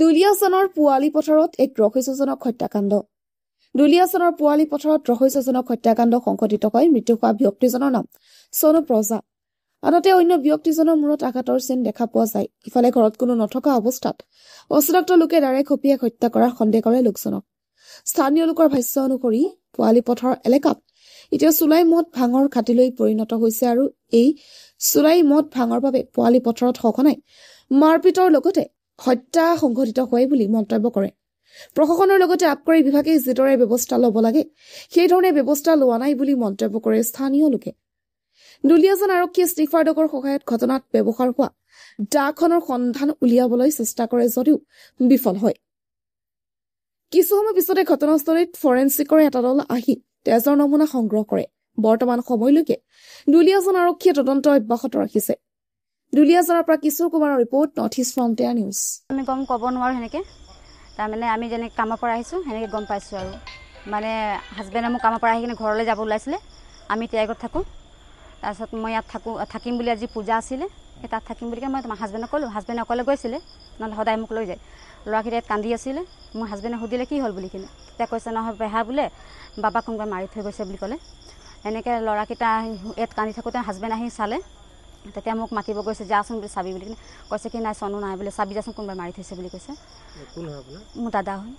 দুলীয়াজানৰ পোৱালী পথাৰত এক ৰহস্যজনক হত্যাকাণ্ড। দুলীয়াজানৰ পোৱালী পথাৰত ৰহস্যজনক হত্যাকাণ্ড সংঘটিত হৈ মৃত্যু হোৱা ব্যক্তিজনৰ নাম চনু প্ৰজা। আনহাতে অন্য ব্যক্তিজনৰ মূৰত আঘাতৰ চিন দেখা পোৱা যায়। ইফালে ঘৰত কোনো নথকা অৱস্থাত অচিনাক্ত লোকে ডাইৰেক্ট হপিয়াক হত্যা কৰাৰ সন্দেহ কৰে লোকজনক। স্থানীয় লোকৰ ভাষ্য অনুসৰি পোৱালী পথাৰ এলেকাত এতিয়া চুলাই মদ ভাঙৰ ঘাটিলৈ পৰিণত হৈছে আৰু এই চুলাই মদ ভাঙৰ বাবে পোৱালী পথাৰত সঘনাই মাৰপিটৰ লগতে হত্যা সংঘটিত হয় বুলি মন্তব্য কৰে। প্ৰশাসনৰ লগতে আবকাৰী বিভাগে যিদৰে ব্যৱস্থা ল'ব লাগে সেইধৰণে ব্যৱস্থা লোৱা নাই বুলি মন্তব্য কৰে স্থানীয় লোকে। দুলীয়াজান আৰক্ষীয়ে স্নিফাৰ ডগৰ সহায়ত ঘটনাত ব্যৱহাৰ হোৱা দাখনৰ সন্ধান উলিয়াবলৈ চেষ্টা কৰে যদিও বিফল হয়। কিছু সময় পিছতে ঘটনাস্থলীত ফৰেনচিকৰ এটা দল আহি তেজৰ নমুনা সংগ্ৰহ কৰে। বৰ্তমান সময়লৈকে দুলীয়াজান আৰক্ষীয়ে তদন্ত অব্যাহত ৰাখিছে। দুলীয়াজানৰ পৰা কিশোৰ কুমাৰৰ report, north east frontier news. আমি গম ক'ব নোৱাৰোঁ সেনেকৈ, তাৰমানে আমি যেনেকৈ কামৰ পৰা আহিছোঁ সেনেকৈ গম পাইছোঁ আৰু মানে হাজবেণ্ডে মোক কামৰ পৰা আহি কিনে ঘৰলৈ যাব ওলাইছিলে। আমি তিয়াগত থাকোঁ। তাৰপিছত মই ইয়াত থাকিম বুলি আজি পূজা আছিলে, সেই তাত থাকিম বুলি মই তোমাৰ হাজবেণ্ডক ক'লোঁ। হাজবেণ্ডে অকলে গৈছিলে, নহ'লে সদায় মোক লৈ যায়। ল'ৰাকেইটা ইয়াত কান্দি আছিলে। মোৰ হাজবেণ্ডে সুধিলে কি হ'ল বুলি কিনে, তেতিয়া কৈছে নহয় পেহা বোলে বাবাক কোনোবাই মাৰি থৈ গৈছে বুলি ক'লে। এনেকৈ ল'ৰাকেইটা ইয়াত কান্দি থাকোঁতে হাজবেণ্ড আহি চালে। তেতিয়া মোক মাতিব গৈছে, যাচোন বুলি চাবি বুলি কিনে কৈছে কি নাই চনু নাই বোলে, চাবি যাচোন কোনোবাই মাৰি থৈছে বুলি কৈছে। মোৰ দাদা হয়,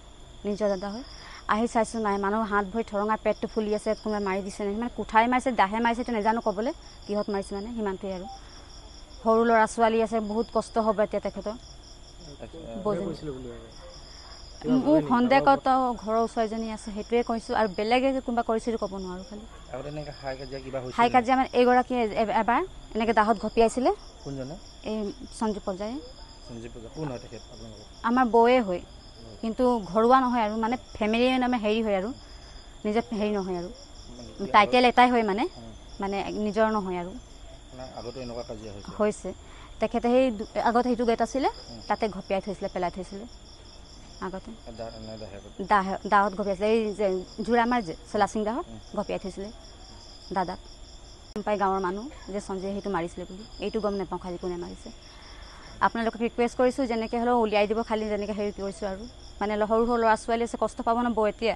নিজৰ দাদা হয়। আহি চাইছোঁ নাই, মানুহৰ হাত ভৰি ঠৰঙা, পেটটো ফুলি আছে, কোনোবাই মাৰি দিছে নেকি, মানে কুঠাৰে মাৰিছে দাহে মাৰিছে এইটো নাজানো ক'বলৈ, কিহত মাৰিছে মানে সিমানটোৱে আৰু। সৰু ল'ৰা ছোৱালী আছে, বহুত কষ্ট হ'ব এতিয়া তেখেতৰ। মোৰ সন্দেহত ঘৰৰ ওচৰ এজনী আছে সেইটোৱে কৈছোঁ, আৰু বেলেগে কোনোবা কৰিছিলোঁ ক'ব নোৱাৰোঁ। খালি হাই কাজিয়া মানে এইগৰাকী এবাৰ এনেকৈ দাহত ঘপিয়াইছিলে। এই সঞ্জীৱ পৰ্যায়ে আমাৰ বৌয়ে হয়, কিন্তু ঘৰুৱা নহয় আৰু মানে ফেমিলি নামে হেৰি হয় আৰু নিজে হেৰি নহয় আৰু টাইটেল এটাই হয় মানে নিজৰ নহয় আৰু হৈছে। তেখেতে সেই আগতে সেইটো গেট আছিলে, তাতে ঘপিয়াই থৈছিলে, পেলাই থৈছিলে আগতে দাহত ঘপিয়াইছিলে। এই যে জোৰামাৰ যে চলাচিং দাহত ঘপিয়াই থৈছিলে দাদাক। গম পাই গাঁৱৰ মানুহ যে সঞ্জয়ে সেইটো মাৰিছিলে বুলি, এইটো গম নাপাওঁ খালি কোনে মাৰিছে। আপোনালোকক ৰিকুৱেষ্ট কৰিছোঁ যেনেকৈ হ'লেও উলিয়াই দিব, খালি যেনেকৈ হেৰি কৰিছোঁ আৰু মানে সৰু সৰু ল'ৰা ছোৱালী আছে, কষ্ট পাব ন বৌ এতিয়া।